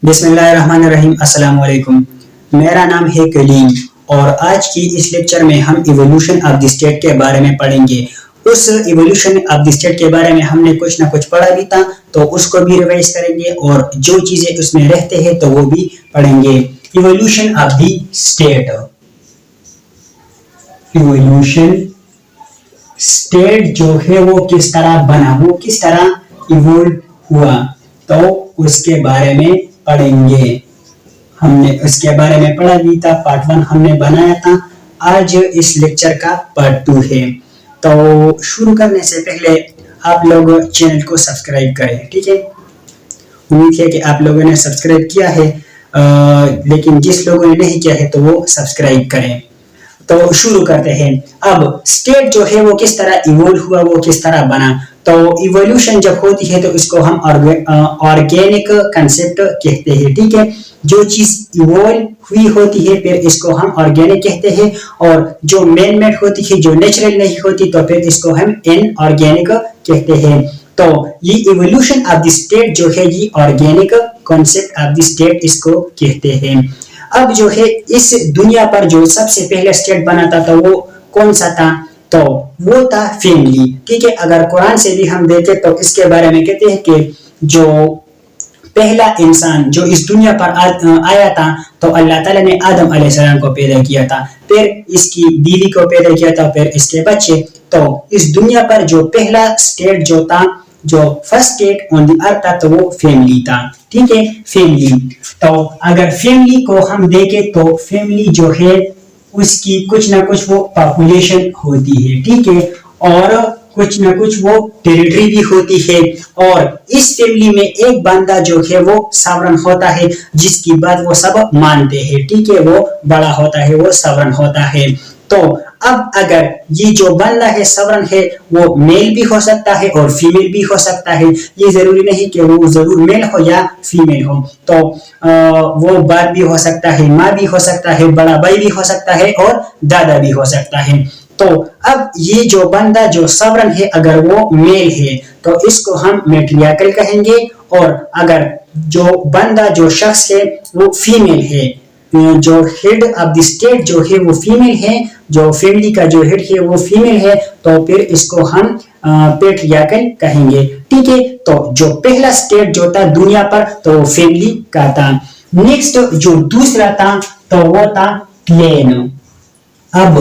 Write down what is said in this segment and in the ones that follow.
बिस्मिल्लाहिर्रहमानिर्रहीम। अस्सलाम वालेकुम। मेरा नाम है कलीम और आज की इस लेक्चर में हम इवोल्यूशन ऑफ द स्टेट के बारे में पढ़ेंगे। उस इवोल्यूशन ऑफ द स्टेट के बारे में हमने कुछ ना कुछ पढ़ा भी था, तो उसको भी रिवाइज करेंगे और जो चीजें उसमें रहते हैं तो वो भी पढ़ेंगे। Evolution of the state, evolution state जो है वो किस तरह बना, वो किस तरह इवोल्व हुआ, तो उसके बारे में पढ़ेंगे। हमने उसके बारे में पढ़ा भी था, पार्ट 1 हमने बनाया था। आज इस लेक्चर का पार्ट 2 है। तो शुरू करने से पहले आप लोग चैनल को सब्सक्राइब करें, ठीक है। उम्मीद है कि आप लोगों ने सब्सक्राइब किया है, लेकिन जिस लोगों ने नहीं किया है तो वो सब्सक्राइब करें। तो शुरू करते हैं। अब स्टेट जो है वो किस तरह इवोल्व हुआ, वो किस तरह बना। तो इवोल्यूशन जब होती है तो इसको हम ऑर्गेनिक कंसेप्ट कहते हैं, ठीक है। जो चीज इवोल्व हुई होती है फिर इसको हम ऑर्गेनिक कहते हैं, और जो मैन मेड होती है, जो नेचुरल नहीं होती, तो फिर इसको हम इनऑर्गेनिक कहते हैं। तो ये इवोल्यूशन ऑफ द स्टेट जो है ये organic concept of the state इसको कहते हैं। अब जो है इस दुनिया पर जो सबसे पहले स्टेट बना था तो वो कौन सा था, तो वो था फैमिली, ठीक है। अगर कुरान से भी हम देखें तो इसके बारे में कहते हैं कि जो पहला इंसान जो इस दुनिया पर आया था तो अल्लाह ताला ने आदम अलैहिस्सलाम को पैदा किया था, फिर इसकी बीवी को पैदा किया था, फिर इसके बच्चे। तो इस दुनिया पर जो पहला स्टेट जो था, जो first state on the earth था, तो वो फैमिली था, ठीक है। फैमिली, तो अगर फैमिली को हम देखें तो फैमिली जो है उसकी कुछ ना कुछ वो पॉपुलेशन होती है, ठीक है, और कुछ ना कुछ वो टेरिटरी भी होती है। और इस फैमिली में एक बंदा जो है वो सवरन होता है, जिसकी बात वो सब मानते हैं, ठीक है। वो बड़ा होता है, वो सवरन होता है। तो अब अगर ये जो बंदा है सवरन है, वो मेल भी हो सकता है और फीमेल भी हो सकता है। ये जरूरी नहीं कि वो जरूर मेल हो या फीमेल हो। तो वो बाप भी हो सकता है, माँ भी हो सकता है, बड़ा भाई भी हो सकता है और दादा भी हो सकता है। तो अब ये जो बंदा जो सवरन है, अगर वो मेल है तो इसको हम मैट्रियार्कल कहेंगे, और अगर जो बंदा जो शख्स है वो फीमेल है, जो हेड ऑफ द स्टेट जो है वो फीमेल है, जो फैमिली का जो हेड है वो फीमेल है, तो फिर इसको हम पैट्रियार्कल कहेंगे, ठीक है। तो जो पहला स्टेट जो था दुनिया पर तो वो फैमिली का था। नेक्स्ट जो दूसरा था तो वो था क्लैन। अब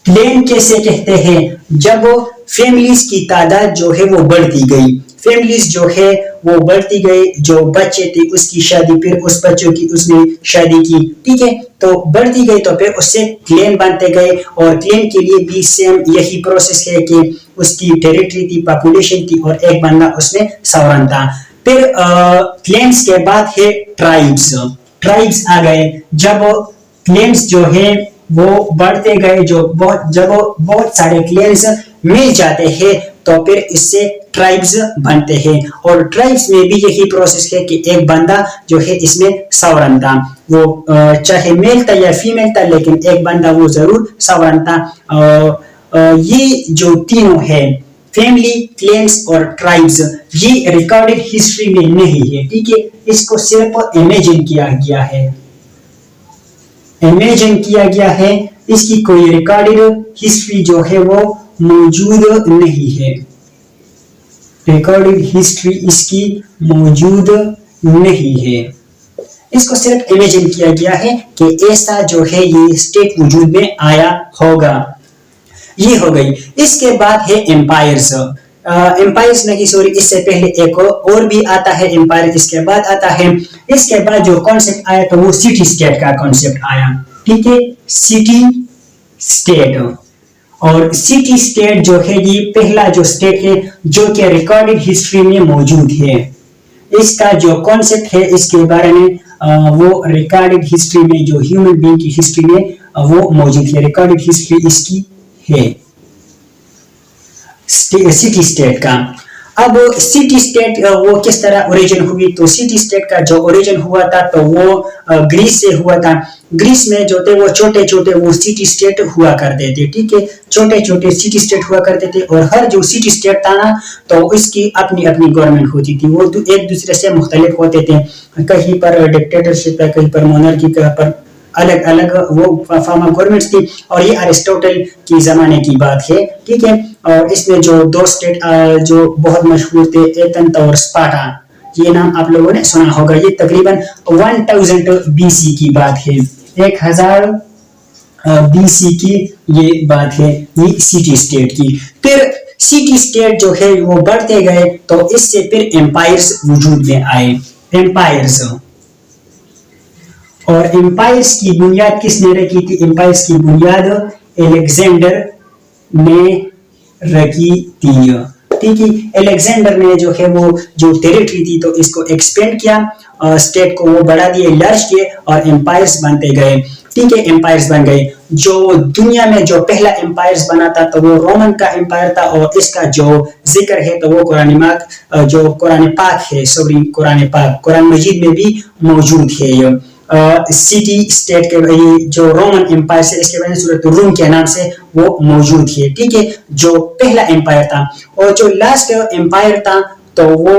क्लैन कैसे कहते हैं, जब फैमिलीज की तादाद जो है वो बढ़ती गई, फैमिलीज जो है वो बढ़ती गई, जो बच्चे थे उसकी शादी, फिर उस बच्चों की उसने शादी की, ठीक है। तो बढ़ती गई तो फिर उससे क्लैन बनते गए, और क्लैन के लिए भी सेम यही प्रोसेस है कि उसकी टेरिटरी थी, पॉपुलेशन थी, और एक बंदा उसमें सवरन था। फिर क्लैन्स के बाद है ट्राइब्स। ट्राइब्स आ गए, जब क्लैन्स जो है वो बढ़ते गए, जब बहुत सारे क्लैन्स मिल जाते हैं तो फिर इससे ट्राइब्स बनते हैं। और ट्राइब्स में भी यही प्रोसेस है कि एक बंदा जो है इसमें सवरन था, वो चाहे मेल था या फीमेल था, लेकिन एक बंदा वो जरूर सवरन था। ये जो तीनों है, फैमिली, क्लैन्स और ट्राइब्स, ये रिकॉर्डेड हिस्ट्री में नहीं है, ठीक है। इसको सिर्फ इमेजिन किया गया है, इमेजिन किया गया है। इसकी कोई रिकॉर्डेड हिस्ट्री जो है वो मौजूद नहीं है, रिकॉर्डेड हिस्ट्री इसकी मौजूद नहीं है। इसको सिर्फ इमेजिन किया गया है कि ऐसा जो है ये स्टेट वजूद में आया होगा। ये हो गई। इसके बाद है एम्पायर्स। एम्पायर्स नहीं, सॉरी, इससे पहले एक और भी आता है एम्पायर, इसके बाद आता है। इसके बाद जो कॉन्सेप्ट आया तो वो सिटी स्टेट का कॉन्सेप्ट आया, ठीक है। सिटी स्टेट, और सिटी स्टेट जो है ये पहला जो स्टेट है जो कि रिकॉर्डेड हिस्ट्री में मौजूद है। इसका जो कॉन्सेप्ट है इसके बारे में वो रिकॉर्डेड हिस्ट्री में, जो ह्यूमन बीइंग की हिस्ट्री में वो मौजूद है, रिकॉर्डेड हिस्ट्री इसकी है सिटी स्टेट का। اب سٹی اسٹیٹ وہ کس طرح اوریجن ہوئی؟ تو سٹی اسٹیٹ کا جو اوریجن ہوا تھا تو وہ گریس سے ہوا تھا. گریس میں جو تھے وہ چھوٹے چھوٹے وہ سٹی اسٹیٹ ہوا کرتے تھے. ٹھیک ہے, چھوٹے چھوٹے سٹی اسٹیٹ ہوا کرتے تھے, اور ہر جو سٹی اسٹیٹ تھا نا تو اس کی اپنی اپنی گورنمنٹ ہوتی تھی, وہ ایک دوسرے سے مختلف ہوتے تھے. کہیں پر ڈکٹیٹرشپ ہے, کہیں پر مونارکی, کہیں پر الگ الگ وہ فارم آف گورنمنٹس تھی. اور یہ ارسطوٹل کی زمانے کی بات ہے. ٹھیک ہے, اور اس میں جو دو اسٹیٹ جو بہت مشہور تھے, ایتھنز اور اسپارٹا, یہ نام آپ لوگوں نے سنا ہوگا. یہ تقریباً 1000 BC کی بات ہے, 1000 BC کی یہ بات ہے, یہ سٹی اسٹیٹ کی. پھر سٹی اسٹیٹ جو ہے وہ بڑھتے گئے تو اس سے پھر امپائرز وجود میں آئے. امپائرز, اور امپائرز کی بنیاد کس نے رکھی تھی؟ امپائرز کی بنیاد الیگزینڈر نے رکھی تھی. ٹھیک ہے, الیگزینڈر نے جو ہے وہ جو ٹیریٹری تھی تو اس کو ایکسپینڈ کیا, اسٹیٹ کو وہ بڑھا دیے, لارج کیے, اور امپائرز بنتے گئے. ٹھیک ہے, امپائرز بن گئے. جو دنیا میں جو پہلا امپائرز بنا تھا تو وہ رومن کا امپائر تھا, اور اس کا جو ذکر ہے تو وہ قرآن پاک ہے, قرآن پاک, قرآن مجید میں بھی موجود ہے. سٹی اسٹیٹ کے جو رومن امپائر سے, اس کے بعد سورۃ الروم کے نام سے وہ موجود ہے. ٹھیک ہے, جو پہلا امپائر تھا. اور جو لاسٹ امپائر تھا تو وہ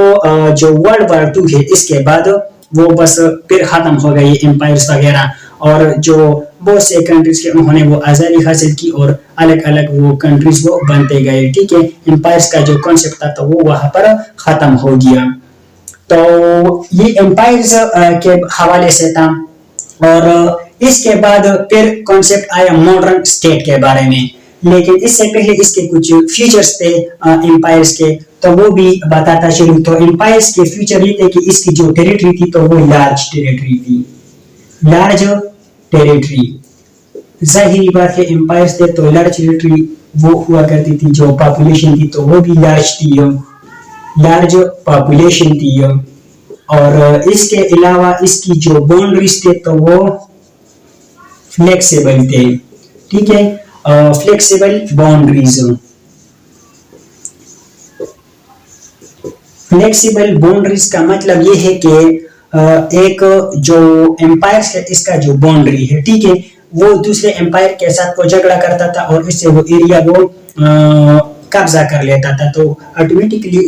جو ورلڈ وار 2 ہے, اس کے بعد وہ بس پھر ختم ہو گئی امپائرز وغیرہ, اور جو بہت سے کنٹریز کے انہوں نے وہ آزادی حاصل کی, اور الگ الگ وہ کنٹریز وہ بنتے گئے. ٹھیک ہے, امپائرز کا جو کانسیپٹ تھا تو وہ وہاں پر ختم ہو گیا. تو یہ امپائرز کے حوالے سے تھا. اور اس کے بعد پھر کانسیپٹ آیا ماڈرن اسٹیٹ کے بارے میں, لیکن اس سے پہلے اس کے کچھ فیچرز تھے امپائرز کے, تو وہ بھی بتاتا چلوں. تو امپائرز کے فیچر یہ تھے کہ اس کی جو ٹیریٹری تھی تو وہ لارج ٹیریٹری تھی. لارج ٹیریٹری, ظاہری بات ہے امپائرز تھے تو لارج ٹیریٹری وہ ہوا کرتی تھی. جو پاپولیشن تھی تو وہ بھی لارج تھی, لارج پاپولیشن تھی. اور اس کے علاوہ اس کی جو باؤنڈریز تھے تو وہ فلیکسیبل تھے. ٹھیک ہے, فلیکسیبل باؤنڈریز. فلیکسیبل باؤنڈریز کا مطلب یہ ہے کہ ایک جو امپائر ہے اس کا جو باؤنڈری ہے, ٹھیک ہے, وہ دوسرے امپائر کے ساتھ وہ جھگڑا کرتا تھا اور اس سے وہ ایریا وہ قبضہ کر لیتا تھا. تو آٹومیٹکلی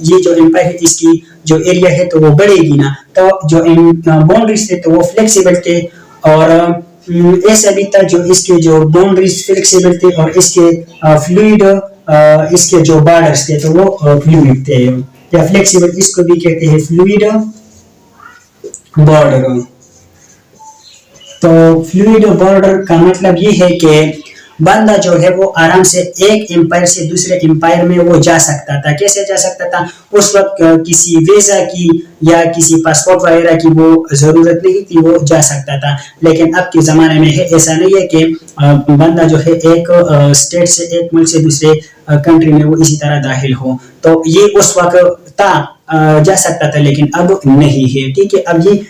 یہ جو امپائر ہے اس کی جو ایریا ہے تو وہ بڑھے گی نا. تو جو باؤنڈریز تھے تو وہ فلیکسیبل تھے, اور ایسا بھی تھا جو اس کے جو باؤنڈریز فلیکسیبل تھے, اور اس کے فلوئڈ, اس کے جو بارڈرز تھے تو وہ فلوئڈ تھے, یا فلیکسیبل اس کو بھی کہتے ہیں فلوئڈ بارڈر. تو فلوئڈ بارڈر کا مطلب یہ ہے کہ بندہ جو ہے وہ آرام سے ایک امپائر سے دوسرے امپائر میں وہ جا سکتا تھا. کیسے جا سکتا تھا؟ اس وقت کسی ویزا کی یا کسی پاسپورٹ وغیرہ کی وہ ضرورت نہیں تھی, وہ جا سکتا تھا. لیکن اب کے زمانے میں ہے ایسا نہیں ہے کہ بندہ جو ہے ایک اسٹیٹ سے, ایک ملک سے دوسرے کنٹری میں وہ اسی طرح داخل ہو. تو یہ اس وقت تھا, جا سکتا تھا, لیکن اب نہیں ہے. ٹھیک ہے, اب یہ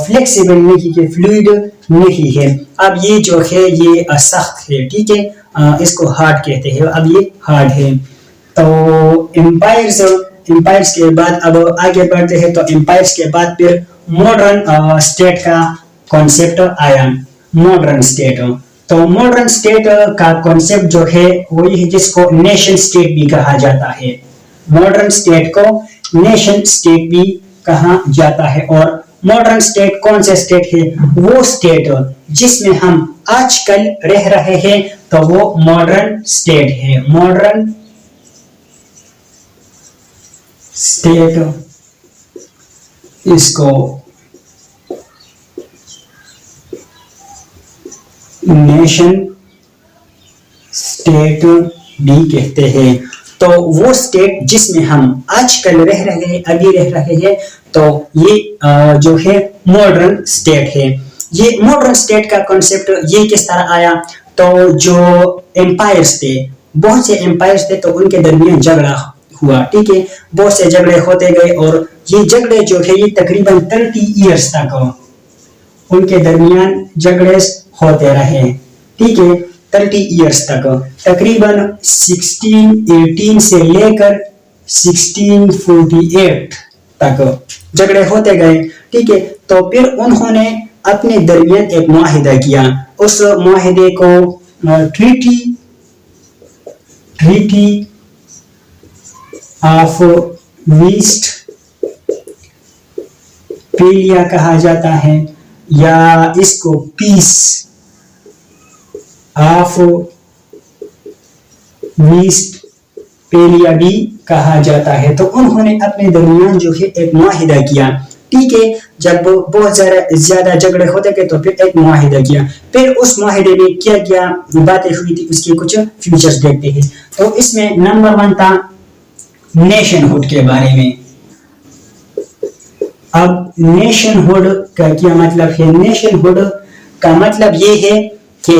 فلیکسیبل نہیں ہے, فلوئڈ نہیں ہے. اب یہ جو ہے یہ سخت ہے. ٹھیک ہے, اس کو ہارڈ کہتے ہیں, اب یہ ہارڈ ہے. تو امپائرز کے بعد اب آگے بڑھتے ہیں. تو امپائرز کے بعد پھر ماڈرن اسٹیٹ کا کانسیپٹ آیا. ماڈرن اسٹیٹ, تو ماڈرن اسٹیٹ کا کانسیپٹ جو ہے وہی ہے جس کو نیشن اسٹیٹ بھی کہا جاتا ہے. ماڈرن اسٹیٹ کو نیشن اسٹیٹ بھی کہا جاتا ہے. اور ماڈرن اسٹیٹ کون سے اسٹیٹ ہے؟ وہ اسٹیٹ جس میں ہم آج کل رہ رہے ہیں تو وہ ماڈرن اسٹیٹ ہے. ماڈرن اسٹیٹ, اس کو نیشن اسٹیٹ بھی کہتے ہیں. تو وہ اسٹیٹ جس میں ہم آج کل رہ رہے ہیں, ابھی رہ رہے ہیں, تو یہ جو ہے ماڈرن اسٹیٹ ہے. یہ ماڈرن اسٹیٹ کا کانسیپٹ یہ کس طرح آیا؟ تو جو امپائرز تھے, بہت سے امپائرز تھے, تو ان کے درمیان جھگڑا ہوا. ٹھیک ہے, بہت سے جھگڑے ہوتے گئے, اور یہ جھگڑے جو ہے یہ تقریباً 30 ایئرز تک ان کے درمیان جھگڑے ہوتے رہے. ٹھیک ہے, 30 ایئرز تک, تقریباً 1618 سے لے کر 1648 तक झगड़े होते गए, ठीक है। तो फिर उन्होंने अपने दरमियान एक मुआहिदा किया, उस मुआहिदे को ट्रीटी ऑफ वेस्टफेलिया कहा जाता है, या इसको पीस ऑफ वेस्टफेलिया भी कहा जाता है। तो उन्होंने अपने दरमियान जो है एक मुआहिदा किया, ठीक है। जब बहुत ज्यादा झगड़े होते गए तो फिर एक मुआहिदा किया, फिर उस मुआहिदे में क्या क्या बातें हुई थी उसके कुछ फीचर्स देखते हैं। तो इसमें नंबर 1 था नेशनहुड के बारे में। अब नेशनहुड का क्या मतलब है? नेशनहुड का मतलब ये है कि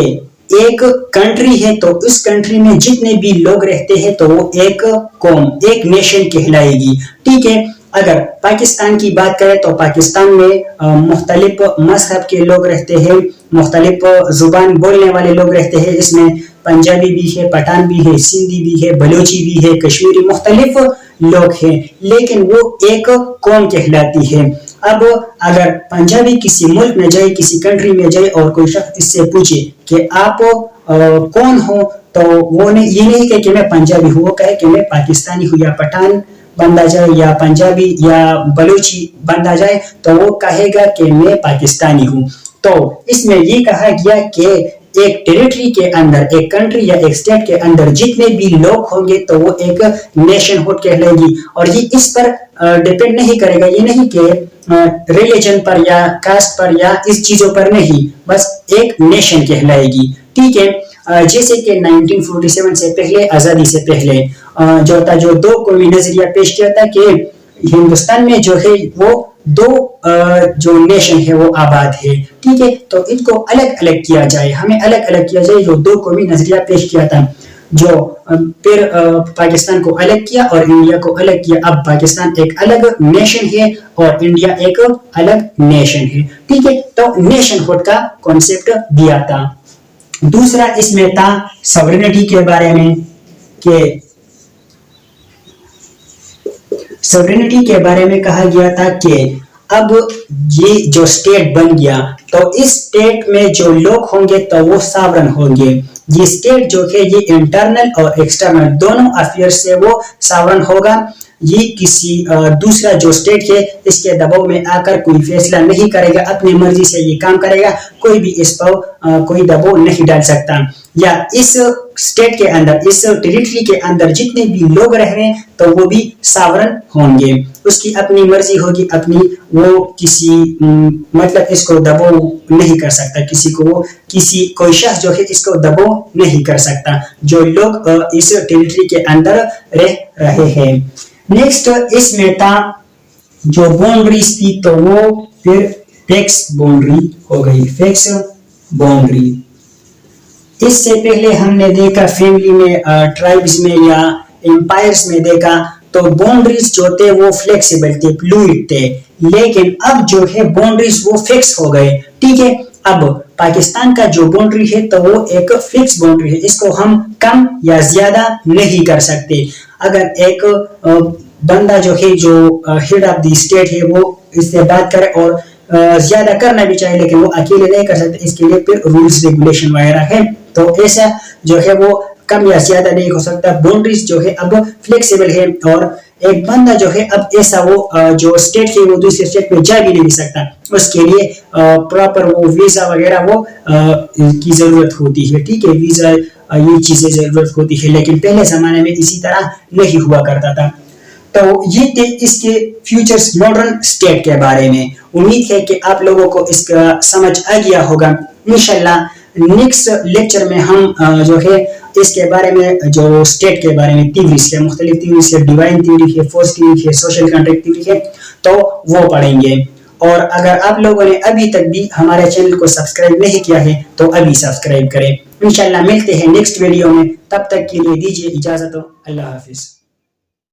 एक कंट्री है तो उस कंट्री में जितने भी लोग रहते हैं तो वो एक कौम, एक नेशन कहलाएगी, ठीक है। अगर पाकिस्तान की बात करें तो पाकिस्तान में मुख्तलिफ मजहब के लोग रहते हैं, मुख्तलिफ जुबान बोलने वाले लोग रहते हैं। इसमें पंजाबी भी है, पठान भी है, सिंधी भी है, बलोची भी है, कश्मीरी, मुख्तलिफ लोग हैं, लेकिन वो एक कौम कहलाती है। अब अगर पंजाबी किसी मुल्क में जाए, किसी कंट्री में जाए और कोई शख्स इससे पूछे कि आप कौन हो, तो वो ये नहीं कहे कि मैं पंजाबी हूँ, वो कहे कि मैं पाकिस्तानी हूँ, या पठान बंदा जाए या पंजाबी या बलूची बंदा जाए तो वो कहेगा कि मैं पाकिस्तानी हूँ। तो इसमें ये कहा गया कि एक टेरिटरी के अंदर, एक कंट्री या एक स्टेट के अंदर जितने भी लोग होंगे तो वो एक नेशनहुड कहलाएगी। और ये इस पर डिपेंड नहीं करेगा, ये नहीं कि रिलीजन पर या कास्ट पर या इस चीजों पर नहीं, बस एक नेशन कहलाएगी, ठीक है। जैसे कि 1947 से पहले, आजादी से पहले जो दो कौमी नजरिया पेश किया था कि हिंदुस्तान में जो है वो दो जो नेशन है वो आबाद है, ठीक है। तो इनको अलग अलग किया जाए, हमें अलग अलग किया जाए, जो दो कौमी नजरिया पेश किया था, जो फिर पाकिस्तान को अलग किया और इंडिया को अलग किया। अब पाकिस्तान एक अलग नेशन है और इंडिया एक अलग नेशन है, ठीक है। तो नेशनहुड का कॉन्सेप्ट दिया था। दूसरा इसमें था सॉवरेनिटी के बारे में, कि सॉवरेनिटी के बारे में कहा गया था कि अब ये जो स्टेट बन गया तो इस स्टेट में जो लोग होंगे तो वो सॉवरेन होंगे। ये स्टेट जो है ये इंटरनल और एक्सटर्नल दोनों अफेयर से वो सॉवरेन होगा। ये किसी दूसरा जो स्टेट है इसके दबाव में आकर कोई फैसला नहीं करेगा, अपनी मर्जी से ये काम करेगा, कोई भी इस पर कोई दबाव नहीं डाल सकता। या इस स्टेट के अंदर, इस टेरिटरी के अंदर जितने भी लोग रह रहे हैं तो वो भी सॉवरेन होंगे, उसकी अपनी मर्जी होगी, अपनी वो किसी मतलब इसको दबाव नहीं कर सकता, किसी को वो कोई शख्स जो है इसको दबाव नहीं कर सकता, जो लोग इस टेरिटरी के अंदर रह रहे हैं। नेक्स्ट इसमें था जो बाउंड्रीज थी तो वो फिर फिक्स बाउंड्री हो गई, फिक्स बाउंड्री। इससे पहले हमने देखा फैमिली में, ट्राइब्स में या एम्पायर्स में देखा तो बाउंड्रीज जो थे वो फ्लेक्सिबल थे, फ्लूइड थे, लेकिन अब जो है बाउंड्रीज वो फिक्स हो गए, ठीक है। अब पाकिस्तान का जो बाउंड्री है तो वो एक फिक्स बाउंड्री है, इसको हम कम या ज्यादा नहीं कर सकते। अगर एक बंदा जो है, जो हेड ऑफ द स्टेट है, वो इससे बात करे और ज्यादा करना भी चाहिए लेकिन वो अकेले नहीं कर सकते, इसके लिए फिर रूल्स रेगुलेशन वगैरह है, तो ऐसा जो है वो कम या ज्यादा नहीं हो सकता। बाउंड्रीज जो है अब फ्लेक्सिबल है और एक बंदा जो है अब ऐसा वो जो स्टेट है वो दूसरे स्टेट में जा भी नहीं सकता, उसके लिए प्रॉपर वो वीजा वगैरह वो की जरूरत होती है, ठीक है। वीजा ये चीजें जरूरत होती है, लेकिन पहले जमाने में इसी तरह नहीं हुआ करता था। तो ये थे इसके फ्यूचर्स मॉडर्न स्टेट के बारे में। उम्मीद है कि आप लोगों को इसका समझ आ गया होगा। इंशाल्लाह नेक्स्ट लेक्चर में हम जो है इसके बारे में, जो स्टेट के बारे में थ्योरीज है, मुख्तलिफ थ्योरीज है, डिवाइन थ्योरी है, फोर्स थ्योरी है, सोशल कॉन्ट्रैक्ट थ्योरी है, तो वो पढ़ेंगे। और अगर आप लोगों ने अभी तक भी हमारे चैनल को सब्सक्राइब नहीं किया है तो अभी सब्सक्राइब करें। इंशाल्लाह मिलते हैं नेक्स्ट वीडियो में, तब तक के लिए दीजिए इजाजत। अल्लाह हाफिज।